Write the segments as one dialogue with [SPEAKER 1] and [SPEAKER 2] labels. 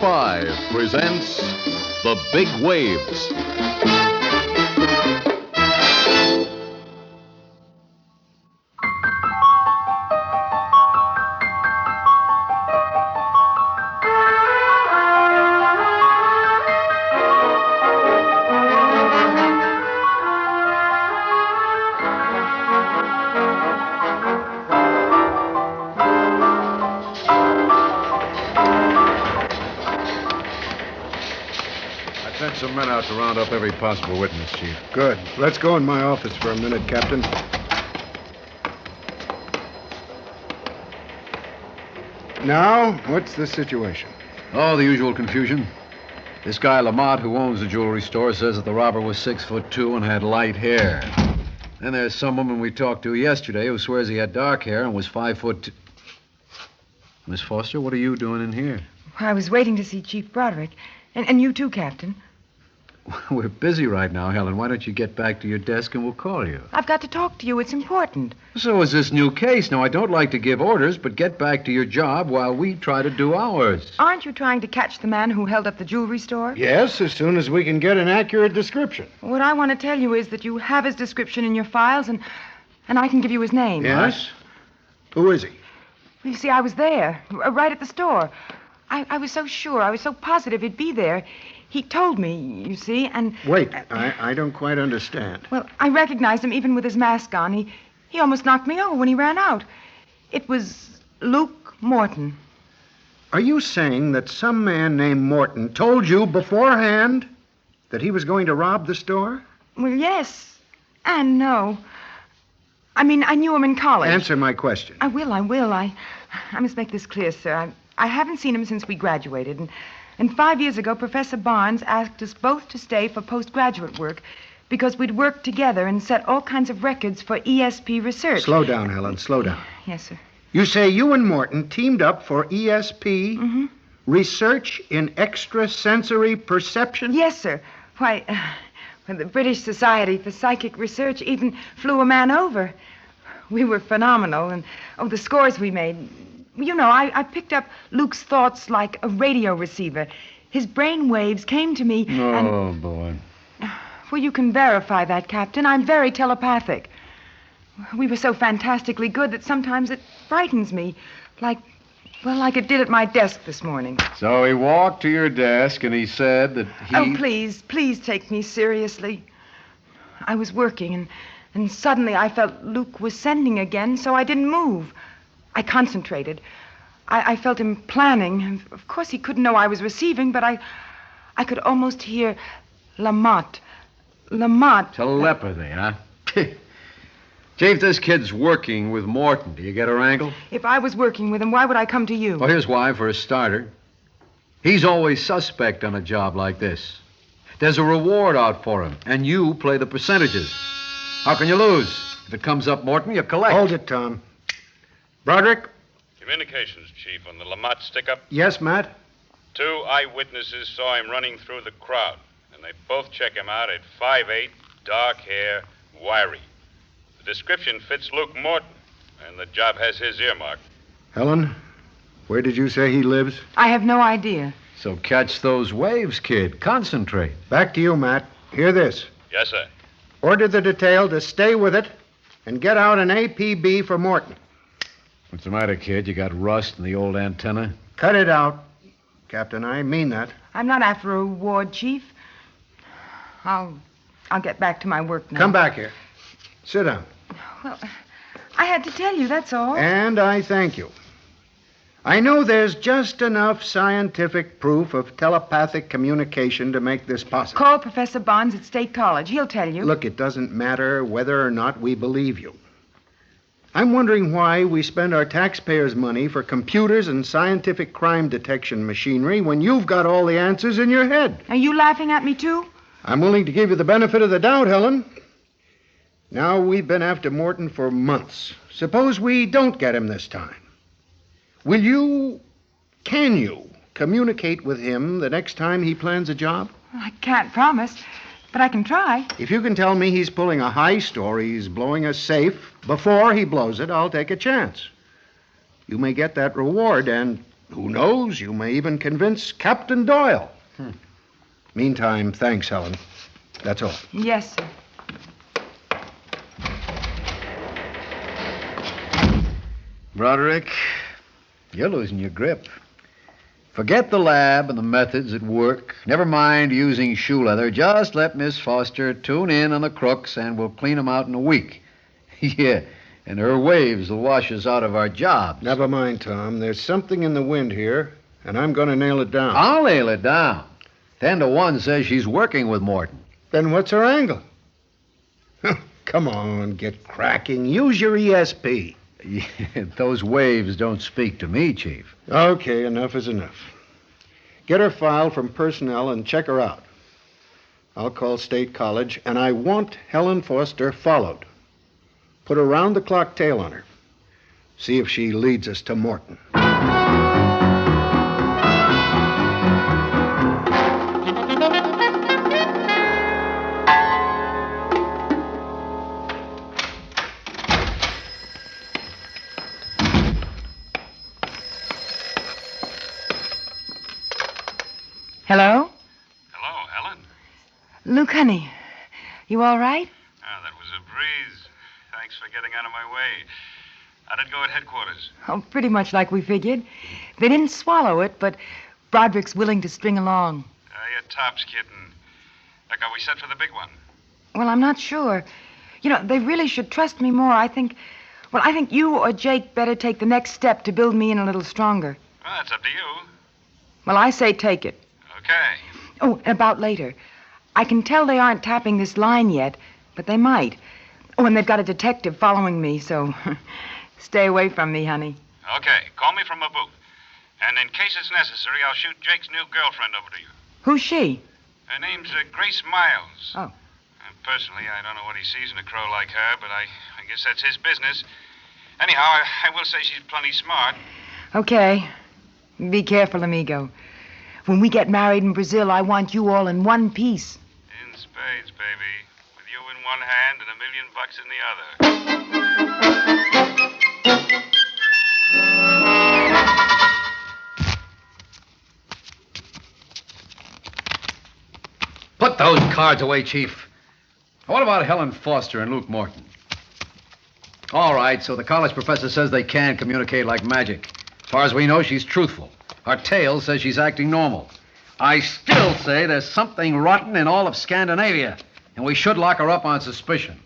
[SPEAKER 1] 105 presents The Big Waves.
[SPEAKER 2] Sent some men out to round up every possible witness, Chief.
[SPEAKER 3] Good. Let's go in my office for a minute, Captain. Now, what's the situation?
[SPEAKER 2] Oh, the usual confusion. This guy Lamont, who owns the jewelry store, says that the robber was 6'2" and had light hair. Then there's some woman we talked to yesterday who swears he had dark hair and was 5'2". Miss Foster, what are you doing in here?
[SPEAKER 4] I was waiting to see Chief Broderick. And you too, Captain.
[SPEAKER 2] We're busy right now, Helen. Why don't you get back to your desk and we'll call you?
[SPEAKER 4] I've got to talk to you. It's important.
[SPEAKER 2] So is this new case. Now, I don't like to give orders, but get back to your job while we try to do ours.
[SPEAKER 4] Aren't you trying to catch the man who held up the jewelry store?
[SPEAKER 3] Yes, as soon as we can get an accurate description.
[SPEAKER 4] What I want to tell you is that you have his description in your files, and I can give you his name.
[SPEAKER 3] Yes? Who is he?
[SPEAKER 4] You see, I was there, right at the store. I was so sure, I was so positive he'd be there. He told me, you see, and...
[SPEAKER 3] Wait, I don't quite understand.
[SPEAKER 4] Well, I recognized him even with his mask on. He almost knocked me over when he ran out. It was Luke Morton.
[SPEAKER 3] Are you saying that some man named Morton told you beforehand that he was going to rob the store?
[SPEAKER 4] Well, yes, and no. I mean, I knew him in college.
[SPEAKER 3] Answer my question.
[SPEAKER 4] I will. I must make this clear, sir. I haven't seen him since we graduated, and 5 years ago, Professor Barnes asked us both to stay for postgraduate work because we'd worked together and set all kinds of records for ESP research.
[SPEAKER 3] Slow down, Helen, slow down.
[SPEAKER 4] Yes, sir.
[SPEAKER 3] You say you and Morton teamed up for ESP research in extrasensory perception?
[SPEAKER 4] Yes, sir. Why, the British Society for Psychic Research even flew a man over. We were phenomenal, and, the scores we made... You know, I picked up Luke's thoughts like a radio receiver. His brain waves came to me and...
[SPEAKER 2] Oh, boy.
[SPEAKER 4] Well, you can verify that, Captain. I'm very telepathic. We were so fantastically good that sometimes it frightens me. Like it did at my desk this morning.
[SPEAKER 2] So he walked to your desk and he said that he...
[SPEAKER 4] Oh, please take me seriously. I was working and suddenly I felt Luke was sending again, so I didn't move. I concentrated. I felt him planning. Of course, he couldn't know I was receiving, but I could almost hear Lamont.
[SPEAKER 2] Telepathy, huh? Chief, this kid's working with Morton. Do you get her angle?
[SPEAKER 4] If I was working with him, why would I come to you?
[SPEAKER 2] Well, here's why, for a starter. He's always suspect on a job like this. There's a reward out for him, and you play the percentages. How can you lose? If it comes up Morton, you collect.
[SPEAKER 3] Hold it, Tom. Broderick?
[SPEAKER 5] Communications, Chief, on the Lamont stick-up.
[SPEAKER 3] Yes, Matt?
[SPEAKER 5] 2 eyewitnesses saw him running through the crowd, and they both check him out at 5'8", dark hair, wiry. The description fits Luke Morton, and the job has his earmark.
[SPEAKER 3] Helen, where did you say he lives?
[SPEAKER 4] I have no idea.
[SPEAKER 2] So catch those waves, kid. Concentrate.
[SPEAKER 3] Back to you, Matt. Hear this.
[SPEAKER 5] Yes, sir.
[SPEAKER 3] Order the detail to stay with it and get out an APB for Morton.
[SPEAKER 2] What's the matter, kid? You got rust in the old antenna?
[SPEAKER 3] Cut it out, Captain. I mean that.
[SPEAKER 4] I'm not after a reward, Chief. I'll get back to my work now.
[SPEAKER 3] Come back here. Sit down.
[SPEAKER 4] Well, I had to tell you, that's all.
[SPEAKER 3] And I thank you. I know there's just enough scientific proof of telepathic communication to make this possible.
[SPEAKER 4] Call Professor Barnes at State College. He'll tell you.
[SPEAKER 3] Look, it doesn't matter whether or not we believe you. I'm wondering why we spend our taxpayers' money for computers and scientific crime detection machinery when you've got all the answers in your head.
[SPEAKER 4] Are you laughing at me, too?
[SPEAKER 3] I'm willing to give you the benefit of the doubt, Helen. Now, we've been after Morton for months. Suppose we don't get him this time. Can you communicate with him the next time he plans a job?
[SPEAKER 4] I can't promise, but I can try.
[SPEAKER 3] If you can tell me he's pulling a heist or he's blowing a safe before he blows it, I'll take a chance. You may get that reward, and Who knows? You may even convince Captain Doyle. Meantime, thanks, Helen. That's all.
[SPEAKER 4] Yes, sir.
[SPEAKER 2] Broderick, you're losing your grip. Forget the lab and the methods at work. Never mind using shoe leather. Just let Miss Foster tune in on the crooks, and we'll clean them out in a week. Yeah, and her waves will wash us out of our jobs.
[SPEAKER 3] Never mind, Tom. There's something in the wind here, and I'm going to nail it down.
[SPEAKER 2] I'll nail it down. 10 to 1 says she's working with Morton.
[SPEAKER 3] Then what's her angle? Come on, get cracking. Use your ESP.
[SPEAKER 2] Yeah, those waves don't speak to me, Chief.
[SPEAKER 3] Okay, enough is enough. Get her file from personnel and check her out. I'll call State College, and I want Helen Foster followed. Put a round-the-clock tail on her. See if she leads us to Morton.
[SPEAKER 4] Hello?
[SPEAKER 5] Hello, Helen.
[SPEAKER 4] Luke, honey. You all right?
[SPEAKER 5] Ah, that was a breeze. Thanks for getting out of my way. How'd it go at headquarters?
[SPEAKER 4] Oh, pretty much like we figured. They didn't swallow it, but Broderick's willing to string along.
[SPEAKER 5] You're tops, kitten. Look, are we set for the big one?
[SPEAKER 4] Well, I'm not sure. You know, they really should trust me more. I think you or Jake better take the next step to build me in a little stronger.
[SPEAKER 5] Well, that's up to you.
[SPEAKER 4] Well, I say take it.
[SPEAKER 5] Okay.
[SPEAKER 4] Oh, and about later. I can tell they aren't tapping this line yet, but they might. Oh, and they've got a detective following me, so stay away from me, honey.
[SPEAKER 5] Okay, call me from a booth. And in case it's necessary, I'll shoot Jake's new girlfriend over to you.
[SPEAKER 4] Who's she?
[SPEAKER 5] Her name's Grace Miles.
[SPEAKER 4] Oh.
[SPEAKER 5] Personally, I don't know what he sees in a crow like her, but I guess that's his business. Anyhow, I will say she's plenty smart.
[SPEAKER 4] Okay. Be careful, amigo. When we get married in Brazil, I want you all in one piece.
[SPEAKER 5] In spades, baby. With you in one hand and $1 million in the other.
[SPEAKER 2] Put those cards away, Chief. What about Helen Foster and Luke Morton? All right, so the college professor says they can communicate like magic. As far as we know, she's truthful. Our tale says she's acting normal. I still say there's something rotten in all of Scandinavia, and we should lock her up on suspicion.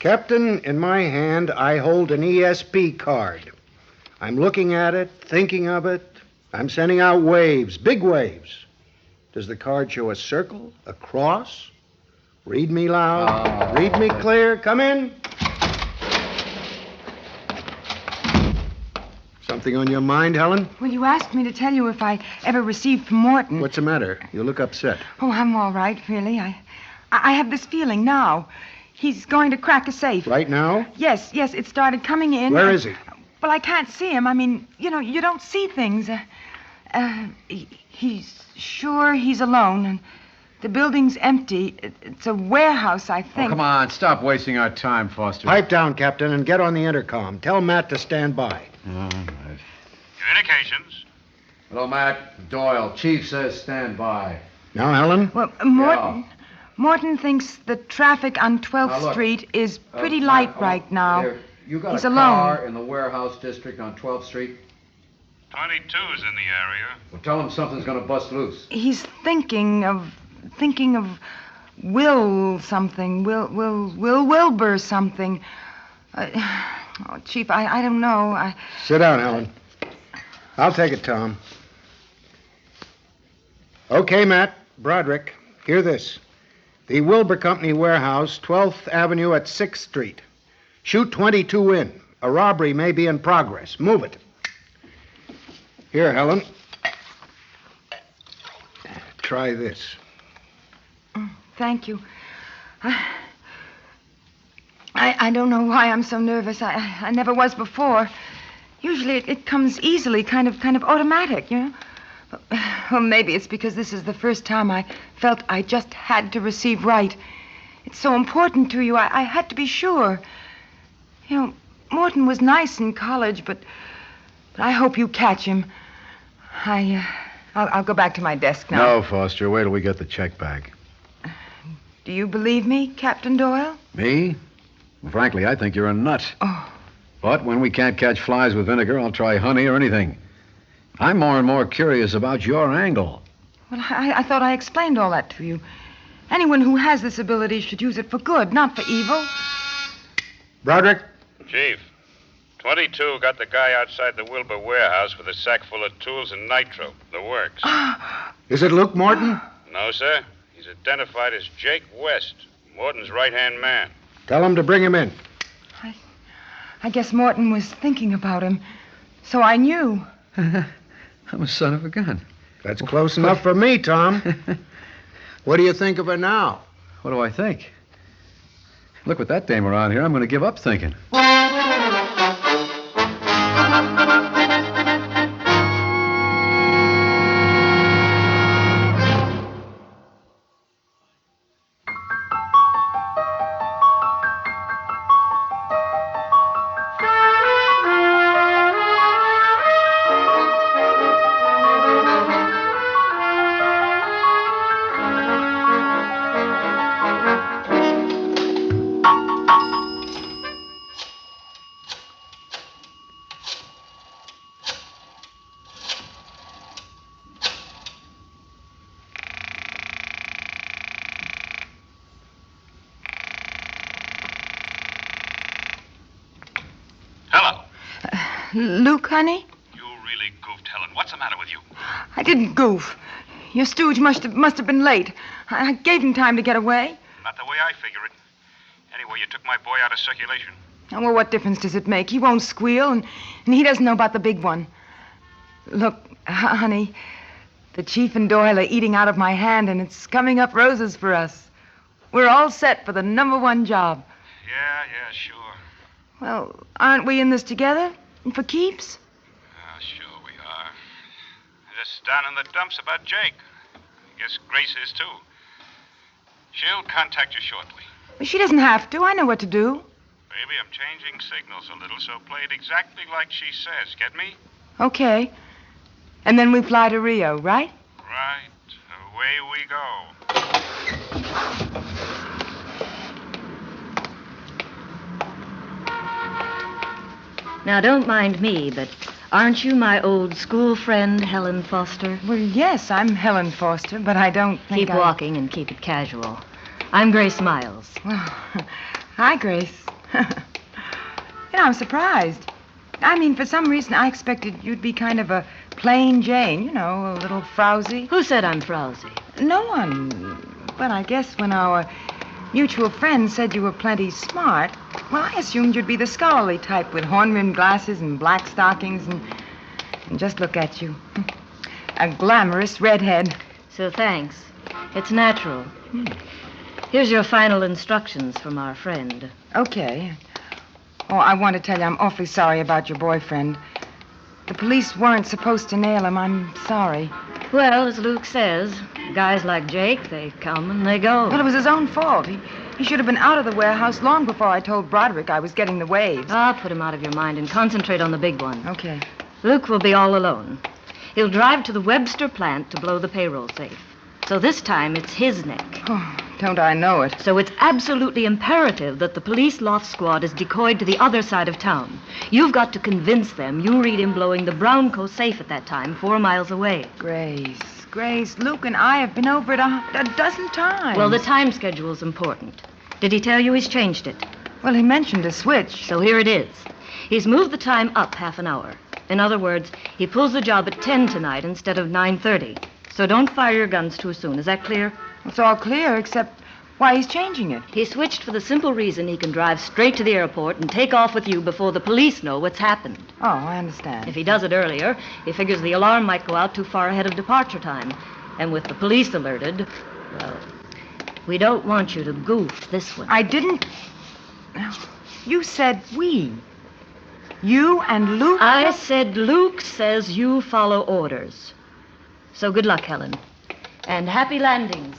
[SPEAKER 3] Captain, in my hand, I hold an ESP card. I'm looking at it, thinking of it. I'm sending out waves, big waves. Does the card show a circle, a cross? Read me loud. Read me clear. Come in. Something on your mind, Helen?
[SPEAKER 4] Well, you asked me to tell you if I ever received from Morton.
[SPEAKER 3] What's the matter? You look upset.
[SPEAKER 4] Oh, I'm all right, really. I have this feeling now. He's going to crack a safe.
[SPEAKER 3] Right now?
[SPEAKER 4] Yes, it started coming in.
[SPEAKER 3] Where is he?
[SPEAKER 4] Well, I can't see him. I mean, you know, you don't see things. He's sure he's alone, and the building's empty. It's a warehouse, I think.
[SPEAKER 2] Oh, come on, stop wasting our time, Foster.
[SPEAKER 3] Pipe down, Captain, and get on the intercom. Tell Matt to stand by.
[SPEAKER 2] All right.
[SPEAKER 5] Communications.
[SPEAKER 2] Hello, Matt. Doyle. Chief says stand by.
[SPEAKER 3] Now, Helen?
[SPEAKER 4] Well,
[SPEAKER 2] Yeah.
[SPEAKER 4] Morton thinks the traffic on 12th
[SPEAKER 2] Now, look,
[SPEAKER 4] Street is pretty light
[SPEAKER 2] Matt,
[SPEAKER 4] right now.
[SPEAKER 2] Here, you got
[SPEAKER 4] He's
[SPEAKER 2] a
[SPEAKER 4] alone.
[SPEAKER 2] car in the warehouse district on 12th Street?
[SPEAKER 5] 22's in the area.
[SPEAKER 2] Well, tell him something's going to bust loose.
[SPEAKER 4] He's thinking of Will something. Will Wilbur something. Chief, I don't know.
[SPEAKER 3] Sit down, Helen. I'll take it, Tom. Okay, Matt. Broderick, hear this. The Wilbur Company warehouse, 12th Avenue at 6th Street. Shoot 22 in. A robbery may be in progress. Move it. Here, Helen. Try this.
[SPEAKER 4] Thank you. I don't know why I'm so nervous. I never was before. Usually it comes easily, kind of automatic, you know. Well, maybe it's because this is the first time I felt I just had to receive right. It's so important to you. I had to be sure. You know, Morton was nice in college, but But I hope you catch him. I'll go back to my desk now.
[SPEAKER 2] No, Foster. Wait till we get the check back.
[SPEAKER 4] Do you believe me, Captain Doyle?
[SPEAKER 2] Me? Well, frankly, I think you're a nut.
[SPEAKER 4] Oh.
[SPEAKER 2] But when we can't catch flies with vinegar, I'll try honey or anything. I'm more and more curious about your angle.
[SPEAKER 4] Well, I thought I explained all that to you. Anyone who has this ability should use it for good, not for evil.
[SPEAKER 3] Broderick?
[SPEAKER 5] Chief, 22 got the guy outside the Wilbur warehouse with a sack full of tools and nitro. The works.
[SPEAKER 3] Is it Luke Morton?
[SPEAKER 5] No, sir. He's identified as Jake West, Morton's right-hand man.
[SPEAKER 3] Tell him to bring him in.
[SPEAKER 4] I guess Morton was thinking about him, so I knew.
[SPEAKER 2] I'm a son of a gun.
[SPEAKER 3] That's close enough for me, Tom. What do you think of her now?
[SPEAKER 2] What do I think? Look, with that dame around here, I'm going to give up thinking.
[SPEAKER 5] Hello.
[SPEAKER 4] Luke, honey?
[SPEAKER 5] You really goofed, Helen. What's the matter with you?
[SPEAKER 4] I didn't goof. Your stooge must have been late. I gave him time to get away.
[SPEAKER 5] Not the way I figure it. Anyway, you took my boy out of circulation.
[SPEAKER 4] Oh, well, what difference does it make? He won't squeal, and he doesn't know about the big one. Look, honey, the Chief and Doyle are eating out of my hand, and it's coming up roses for us. We're all set for the #1 job.
[SPEAKER 5] Yeah, sure.
[SPEAKER 4] Well, aren't we in this together? And for keeps?
[SPEAKER 5] Sure we are. Just down in the dumps about Jake. I guess Grace is, too. She'll contact you shortly.
[SPEAKER 4] She doesn't have to. I know what to do.
[SPEAKER 5] Baby, I'm changing signals a little, so play it exactly like she says. Get me?
[SPEAKER 4] Okay. And then we fly to Rio, right?
[SPEAKER 5] Right. Away we go.
[SPEAKER 6] Now, don't mind me, but aren't you my old school friend, Helen Foster?
[SPEAKER 4] Well, yes, I'm Helen Foster, but I don't think
[SPEAKER 6] Keep walking and keep it casual. I'm Grace Miles.
[SPEAKER 4] Well, hi, Grace. I'm surprised. I mean, for some reason, I expected you'd be kind of a plain Jane, a little frowsy.
[SPEAKER 6] Who said I'm frowsy?
[SPEAKER 4] No one. But I guess when our mutual friend said you were plenty smart, well, I assumed you'd be the scholarly type with horn-rimmed glasses and black stockings and just look at you. A glamorous redhead.
[SPEAKER 6] So thanks. It's natural. Here's your final instructions from our friend.
[SPEAKER 4] Okay. Oh, I want to tell you I'm awfully sorry about your boyfriend. The police weren't supposed to nail him. I'm sorry.
[SPEAKER 6] Well, as Luke says, guys like Jake, they come and they go.
[SPEAKER 4] Well, it was his own fault. He should have been out of the warehouse long before I told Broderick I was getting the waves.
[SPEAKER 6] I'll put him out of your mind and concentrate on the big one.
[SPEAKER 4] Okay.
[SPEAKER 6] Luke will be all alone. He'll drive to the Webster plant to blow the payroll safe. So this time, it's his neck.
[SPEAKER 4] Oh, don't I know it?
[SPEAKER 6] So it's absolutely imperative that the police loft squad is decoyed to the other side of town. You've got to convince them you read him blowing the Brownco safe at that time, 4 miles away.
[SPEAKER 4] Grace, Luke and I have been over it a dozen times.
[SPEAKER 6] Well, the time schedule's important. Did he tell you he's changed it?
[SPEAKER 4] Well, he mentioned a switch.
[SPEAKER 6] So here it is. He's moved the time up half an hour. In other words, he pulls the job at 10 tonight instead of 9:30. So don't fire your guns too soon. Is that clear?
[SPEAKER 4] It's all clear, except why he's changing it.
[SPEAKER 6] He switched for the simple reason he can drive straight to the airport and take off with you before the police know what's happened.
[SPEAKER 4] Oh, I understand.
[SPEAKER 6] If he does it earlier, he figures the alarm might go out too far ahead of departure time. And with the police alerted, well, we don't want you to goof this one.
[SPEAKER 4] I didn't... You said we. You and Luke...
[SPEAKER 6] I said Luke says you follow orders. So good luck, Helen. And happy landings.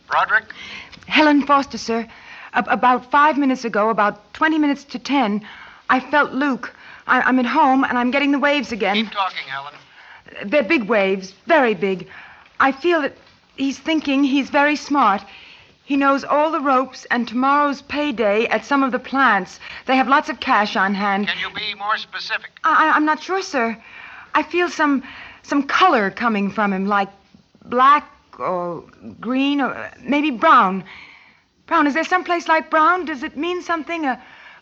[SPEAKER 3] Broderick?
[SPEAKER 4] Helen Foster, sir. About 5 minutes ago, about 20 minutes to 10, I felt Luke. I'm at home, and I'm getting the waves again.
[SPEAKER 3] Keep talking, Helen.
[SPEAKER 4] They're big waves, very big. I feel that he's thinking he's very smart. He knows all the ropes and tomorrow's payday at some of the plants. They have lots of cash on hand.
[SPEAKER 3] Can you be more specific?
[SPEAKER 4] I'm not sure, sir. I feel some color coming from him, like black or green or maybe brown. Brown, is there someplace like brown? Does it mean something?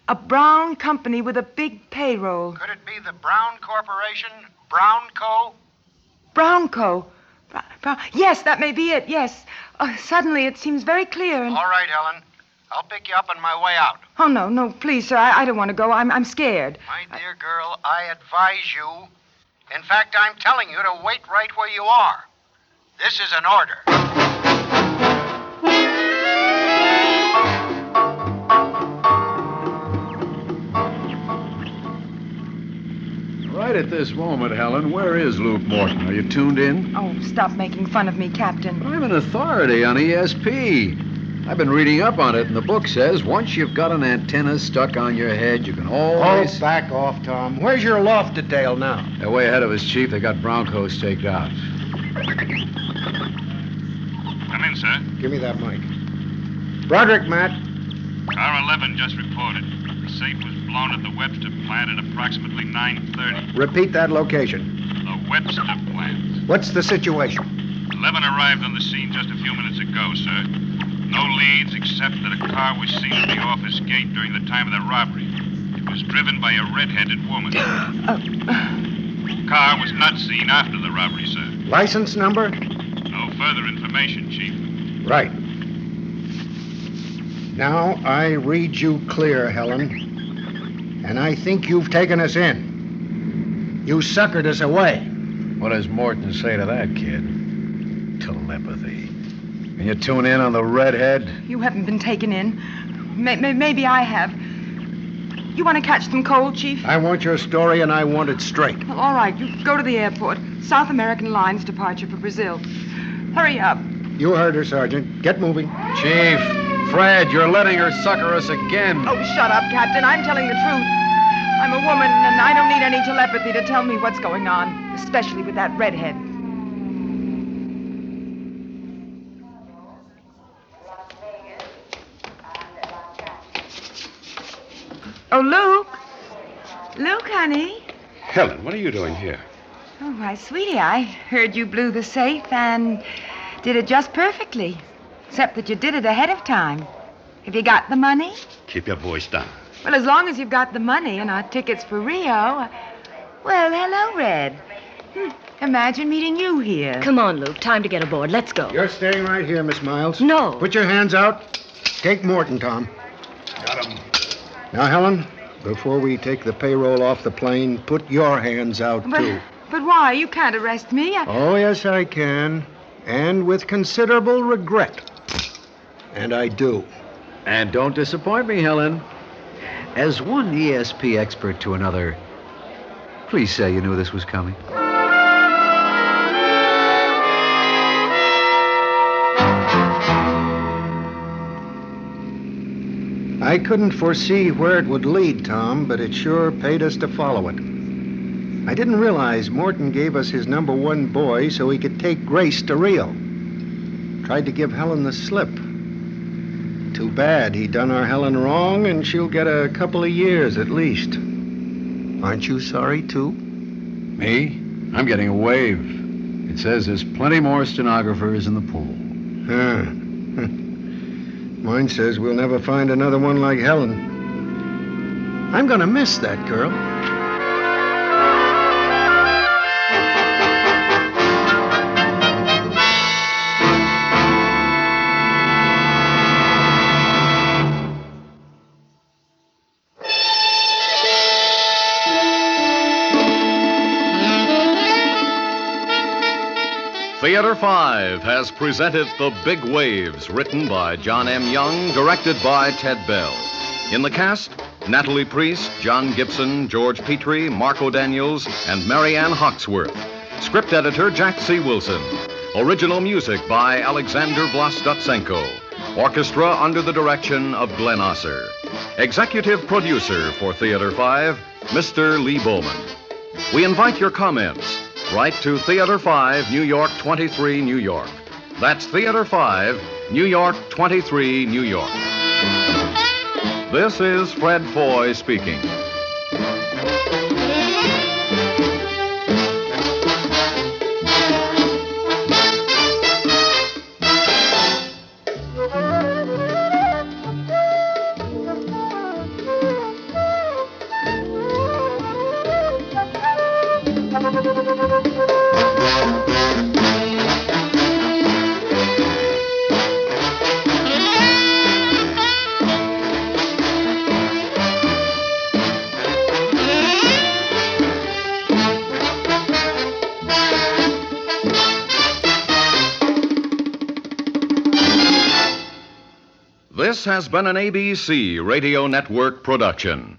[SPEAKER 4] A Brown company with a big payroll.
[SPEAKER 3] Could it be the Brown Corporation? Brown Co.?
[SPEAKER 4] Brown Co. Brown. Yes, that may be it, yes. Suddenly it seems very clear and...
[SPEAKER 3] All right, Helen. I'll pick you up on my way out.
[SPEAKER 4] Oh, no, please, sir. I don't want to go. I'm scared.
[SPEAKER 3] My dear girl, I advise you. In fact, I'm telling you to wait right where you are. This is an order.
[SPEAKER 2] Right at this moment, Helen, where is Luke Morton? Are you tuned in?
[SPEAKER 4] Oh, stop making fun of me, Captain.
[SPEAKER 2] I'm an authority on ESP. I've been reading up on it, and the book says once you've got an antenna stuck on your head, you can always...
[SPEAKER 3] Oh, back off, Tom. Where's your loft detail now?
[SPEAKER 2] They're way ahead of us, Chief. They got Broncos staked out.
[SPEAKER 5] Come in, sir.
[SPEAKER 3] Give me that mic. Broderick, Matt.
[SPEAKER 5] Car 11 just reported. The safe was blown at the Webster plant at approximately 9:30.
[SPEAKER 3] Repeat that location.
[SPEAKER 5] The Webster plant.
[SPEAKER 3] What's the situation?
[SPEAKER 5] 11 arrived on the scene just a few minutes ago, sir. No leads except that a car was seen at the office gate during the time of the robbery. It was driven by a red-headed woman. Car was not seen after the robbery, sir.
[SPEAKER 3] License number?
[SPEAKER 5] No further information, Chief.
[SPEAKER 3] Right. Now I read you clear, Helen. And I think you've taken us in. You suckered us away.
[SPEAKER 2] What does Morton say to that, kid? Telepathy. Can you tune in on the redhead?
[SPEAKER 4] You haven't been taken in. Maybe I have. You want to catch some cold, Chief?
[SPEAKER 3] I want your story, and I want it straight.
[SPEAKER 4] Well, all right. You go to the airport. South American Lines departure for Brazil. Hurry up.
[SPEAKER 3] You heard her, Sergeant. Get moving.
[SPEAKER 2] Chief, Fred, you're letting her sucker us again.
[SPEAKER 4] Oh, shut up, Captain. I'm telling the truth. I'm a woman, and I don't need any telepathy to tell me what's going on, especially with that redhead. Oh, Luke. Luke, honey.
[SPEAKER 7] Helen, what are you doing here?
[SPEAKER 4] Oh, why, sweetie, I heard you blew the safe and did it just perfectly. Except that you did it ahead of time. Have you got the money?
[SPEAKER 7] Keep your voice down.
[SPEAKER 4] Well, as long as you've got the money and our tickets for Rio. Well, hello, Red. Imagine meeting you here.
[SPEAKER 6] Come on, Luke. Time to get aboard. Let's go.
[SPEAKER 3] You're staying right here, Miss Miles.
[SPEAKER 6] No.
[SPEAKER 3] Put your hands out. Take Morton, Tom.
[SPEAKER 7] Got him.
[SPEAKER 3] Now, Helen, before we take the payroll off the plane, put your hands out, too.
[SPEAKER 4] But why? You can't arrest me.
[SPEAKER 3] Oh, yes, I can. And with considerable regret. And I do.
[SPEAKER 2] And don't disappoint me, Helen. As one ESP expert to another, please say you knew this was coming.
[SPEAKER 3] I couldn't foresee where it would lead, Tom, but it sure paid us to follow it. I didn't realize Morton gave us his number one boy so he could take Grace to Rio. Tried to give Helen the slip. Too bad he done our Helen wrong, and she'll get a couple of years at least. Aren't you sorry, too?
[SPEAKER 2] Me? I'm getting a wave. It says there's plenty more stenographers in the pool.
[SPEAKER 3] Mine says we'll never find another one like Helen. I'm gonna miss that girl.
[SPEAKER 1] Theater 5 has presented The Big Waves, written by John M. Young, directed by Ted Bell. In the cast, Natalie Priest, John Gibson, George Petrie, Marco Daniels, and Mary Ann Hoxsworth. Script editor, Jack C. Wilson. Original music by Alexander Vlastotsenko. Orchestra under the direction of Glenn Osser. Executive producer for Theater 5, Mr. Lee Bowman. We invite your comments. Write to Theater 5, New York 23, New York. That's Theater 5, New York 23, New York. This is Fred Foy speaking. This has been an ABC Radio Network production.